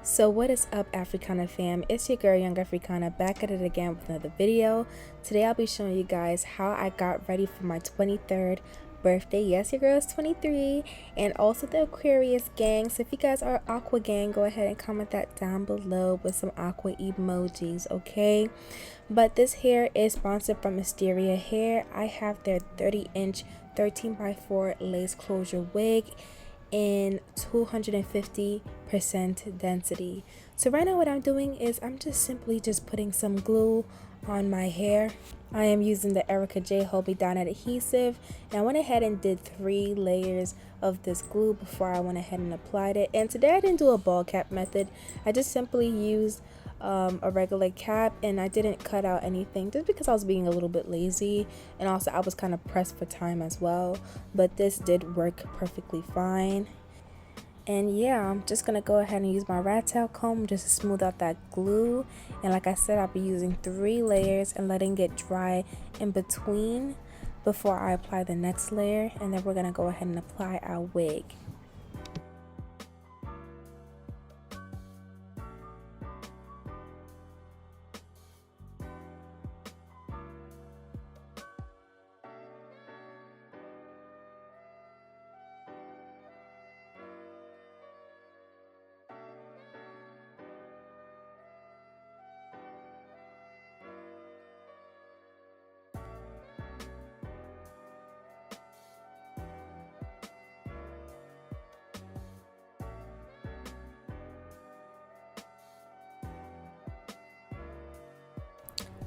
So what is up, Africana fam? It's your girl Young Africana back at it again with another video. Today I'll be showing you guys how I got ready for my 23rd birthday. Yes, your girl is 23, and also the Aquarius gang. So if you guys are Aqua gang, go ahead and comment that down below with some Aqua emojis, okay? But this hair is sponsored from Asteria Hair. I have their 30-inch 13x4 lace closure wig in 250% density. So right now what I'm doing is I'm just simply putting some glue on my hair. I am using the Erica J Hold Me Down adhesive, and I went ahead and did 3 layers of this glue before I went ahead and applied it. And today I didn't do a ball cap method. I just simply used a regular cap, and I didn't cut out anything just because I was being a little bit lazy, and also I was kind of pressed for time as well. But this did work perfectly fine. And yeah, I'm just gonna go ahead and use my rat tail comb just to smooth out that glue. And like I said, I'll be using 3 layers and letting it dry in between before I apply the next layer, and then we're gonna go ahead and apply our wig.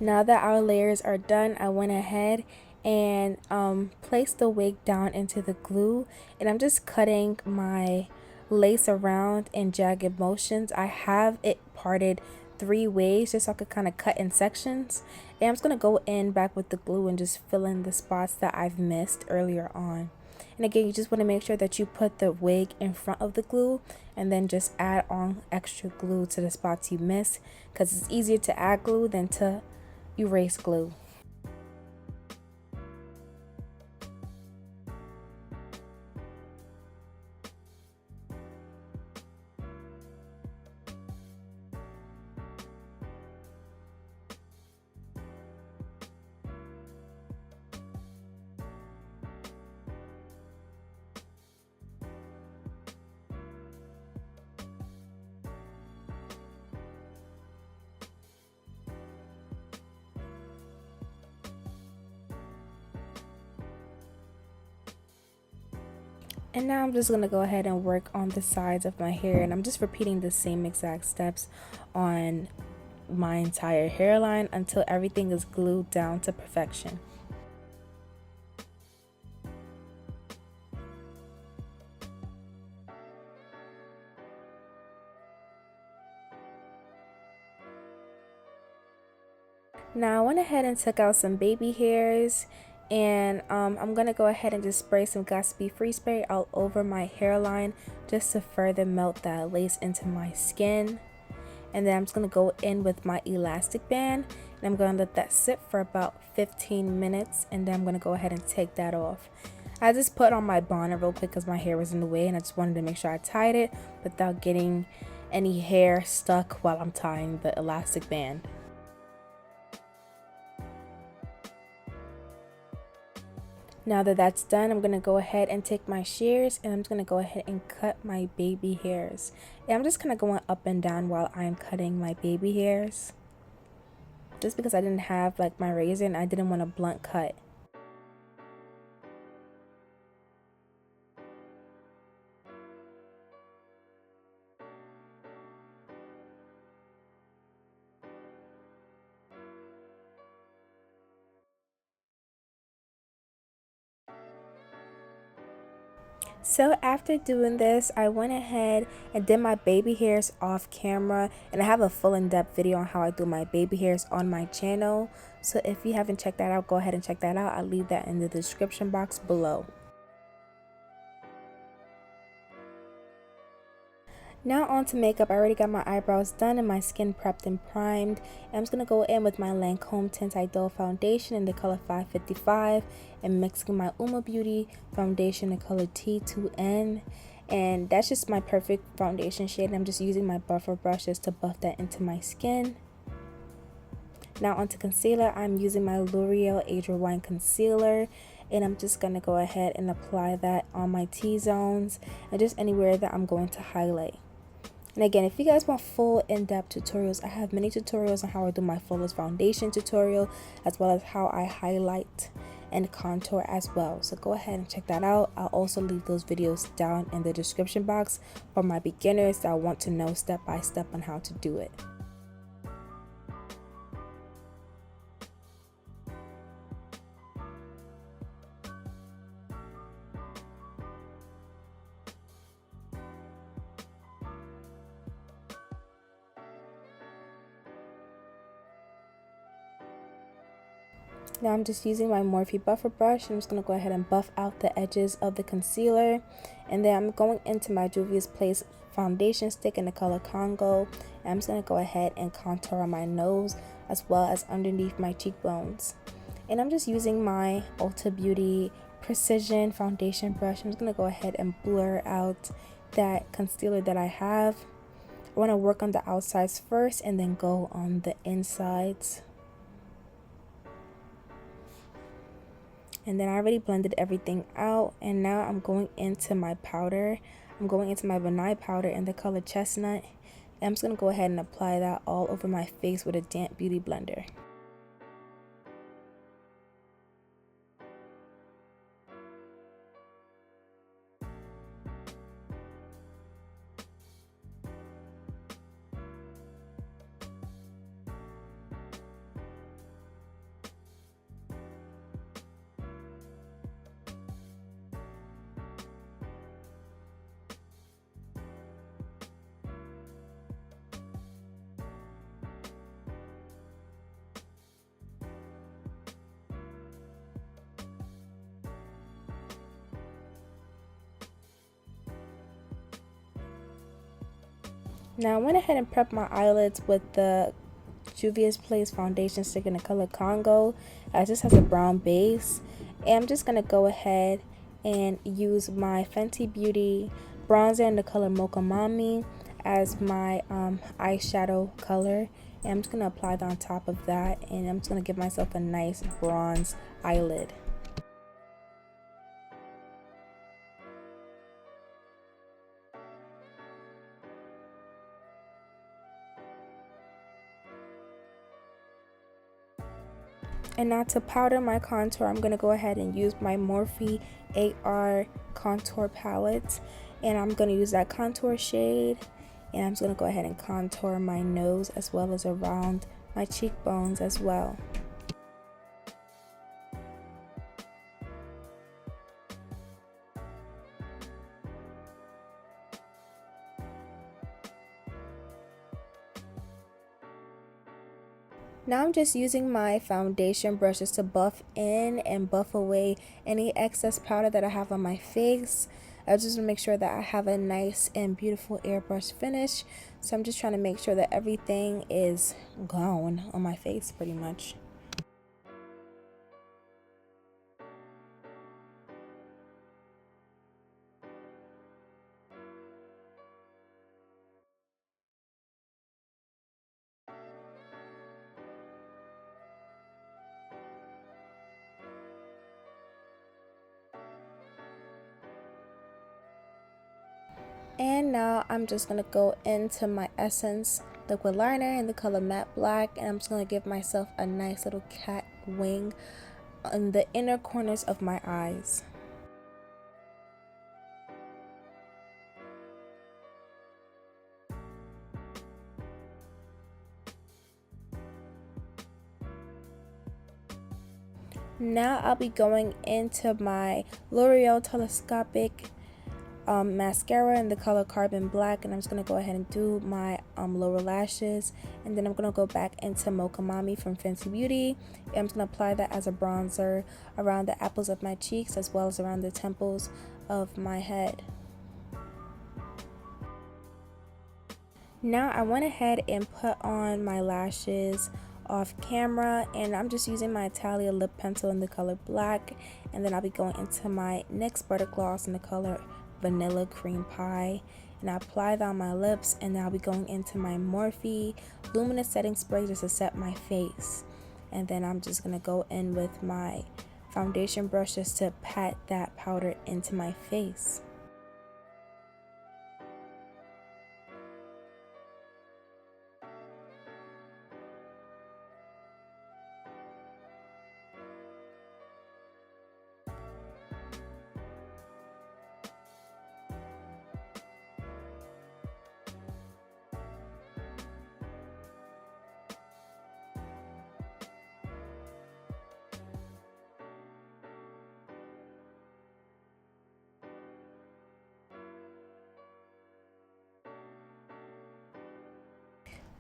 Now that our layers are done, I went ahead and placed the wig down into the glue, and I'm just cutting my lace around in jagged motions. I have it parted 3 ways just so I could kind of cut in sections, and I'm just going to go in back with the glue and just fill in the spots that I've missed earlier on. And again, you just want to make sure that you put the wig in front of the glue and then just add on extra glue to the spots you missed, because it's easier to add glue than to erase glue. And now I'm just going to go ahead and work on the sides of my hair, and I'm just repeating the same exact steps on my entire hairline until everything is glued down to perfection. Now I went ahead and took out some baby hairs, and I'm gonna go ahead and just spray some Gatsby Free Spray all over my hairline just to further melt that lace into my skin. And then I'm just gonna go in with my elastic band, and I'm gonna let that sit for about 15 minutes, and then I'm gonna go ahead and take that off. I just put on my bonnet real quick because my hair was in the way, and I just wanted to make sure I tied it without getting any hair stuck while I'm tying the elastic band. Now that that's done, I'm going to go ahead and take my shears, and I'm just going to go ahead and cut my baby hairs. And I'm just kind of going up and down while I'm cutting my baby hairs, just because I didn't have like my razor and I didn't want a blunt cut. So after doing this, I went ahead and did my baby hairs off camera, and I have a full in-depth video on how I do my baby hairs on my channel. So if you haven't checked that out, go ahead and check that out. I'll leave that in the description box below. Now on to makeup. I already got my eyebrows done and my skin prepped and primed. And I'm just going to go in with my Lancome Tint Idol foundation in the color 555 and mixing my Uma Beauty foundation in the color T2N. And that's just my perfect foundation shade, and I'm just using my buffer brushes to buff that into my skin. Now onto concealer, I'm using my L'Oreal Age Rewind concealer, and I'm just going to go ahead and apply that on my T-zones and just anywhere that I'm going to highlight. And again, if you guys want full in-depth tutorials, I have many tutorials on how I do my fullest foundation tutorial, as well as how I highlight and contour as well. So go ahead and check that out. I'll also leave those videos down in the description box for my beginners that want to know step by step on how to do it. Now I'm just using my Morphe buffer brush. I'm just going to go ahead and buff out the edges of the concealer. And then I'm going into my Juvia's Place foundation stick in the color Congo. And I'm just going to go ahead and contour on my nose as well as underneath my cheekbones. And I'm just using my Ulta Beauty Precision foundation brush. I'm just going to go ahead and blur out that concealer that I have. I want to work on the outsides first and then go on the insides. And then I already blended everything out, and now I'm going into my powder. I'm going into my Vanilla powder in the color Chestnut, and I'm just going to go ahead and apply that all over my face with a damp beauty blender. Now I went ahead and prepped my eyelids with the Juvia's Place foundation stick in the color Congo, as this has a brown base. And I'm just going to go ahead and use my Fenty Beauty bronzer in the color Mocha Mami as my eyeshadow color. And I'm just going to apply that on top of that, and I'm just going to give myself a nice bronze eyelid. And now to powder my contour, I'm going to go ahead and use my Morphe AR contour palette. And I'm going to use that contour shade. And I'm just going to go ahead and contour my nose as well as around my cheekbones as well. Now I'm just using my foundation brushes to buff in and buff away any excess powder that I have on my face. I just want to make sure that I have a nice and beautiful airbrush finish. So I'm just trying to make sure that everything is gone on my face pretty much. And now I'm just going to go into my Essence liquid liner in the color Matte Black, and I'm just going to give myself a nice little cat wing on the inner corners of my eyes. Now I'll be going into my L'Oreal Telescopic mascara in the color Carbon Black, and I'm just going to go ahead and do my lower lashes, and then I'm going to go back into Mocha Mami from Fenty Beauty, and I'm just going to apply that as a bronzer around the apples of my cheeks as well as around the temples of my head. Now I went ahead and put on my lashes off camera, and I'm just using my Italia lip pencil in the color Black, and then I'll be going into my NYX butter gloss in the color vanilla cream pie, and I apply that on my lips, and then I'll be going into my Morphe luminous setting spray just to set my face. And then I'm just gonna go in with my foundation brush just to pat that powder into my face.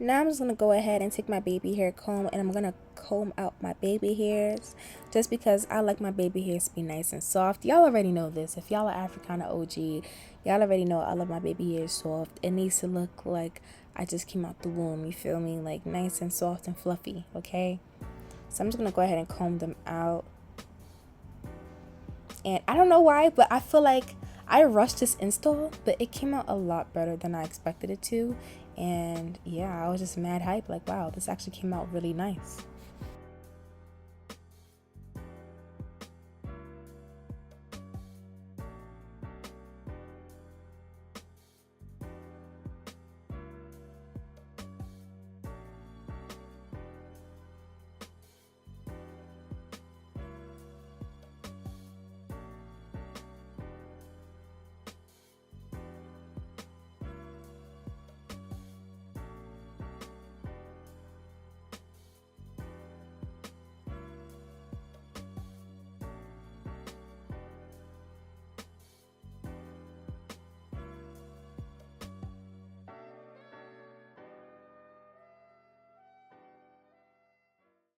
Now I'm just going to go ahead and take my baby hair comb, and I'm going to comb out my baby hairs just because I like my baby hairs to be nice and soft. Y'all already know this. If y'all are Africana OG, y'all already know I love my baby hairs soft. It needs to look like I just came out the womb, you feel me? Like nice and soft and fluffy, okay? So I'm just going to go ahead and comb them out. And I don't know why, but I feel like I rushed this install, but it came out a lot better than I expected it to. And yeah, I was just mad hype, like wow, this actually came out really nice.